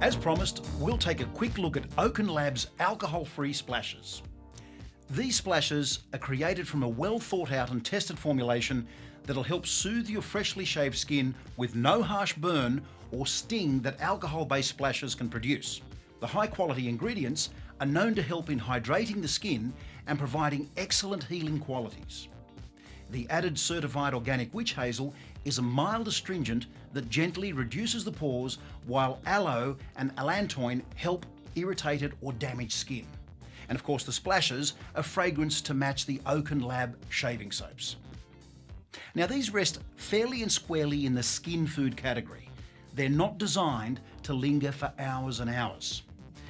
As promised, we'll take a quick look at Oaken Lab's alcohol-free splashes. These splashes are created from a well thought out and tested formulation that'll help soothe your freshly shaved skin with no harsh burn or sting that alcohol-based splashes can produce. The high quality ingredients are known to help in hydrating the skin and providing excellent healing qualities. The added certified Organic Witch Hazel is a mild astringent that gently reduces the pores, while Aloe and Allantoin help irritated or damaged skin. And of course the splashes are fragranced to match the Oaken Lab shaving soaps. Now these rest fairly and squarely in the skin food category. They're not designed to linger for hours and hours.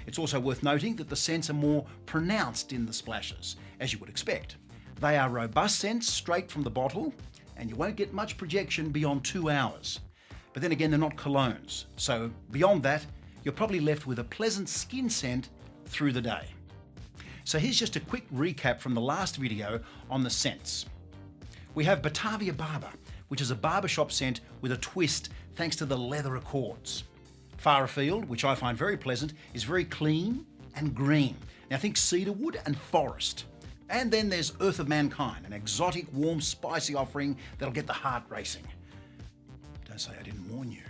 It's also worth noting that the scents are more pronounced in the splashes, as you would expect. They are robust scents straight from the bottle, and you won't get much projection beyond 2 hours. But then again, they're not colognes, so beyond that, you're probably left with a pleasant skin scent through the day. So here's just a quick recap from the last video on the scents. We have BATAVIA Barber, which is a barbershop scent with a twist thanks to the leather accords. Far Afield, which I find very pleasant, is very clean and green. Now think cedarwood and forest. And then there's Earth of Mankind, an exotic, warm, spicy offering that'll get the heart racing. Don't say I didn't warn you.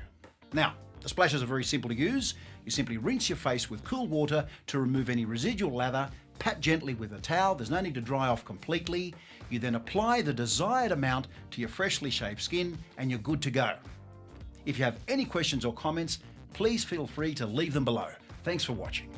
Now, the splashes are very simple to use. You simply rinse your face with cool water to remove any residual lather, pat gently with a towel, there's no need to dry off completely. You then apply the desired amount to your freshly shaved skin and you're good to go. If you have any questions or comments, please feel free to leave them below. Thanks for watching.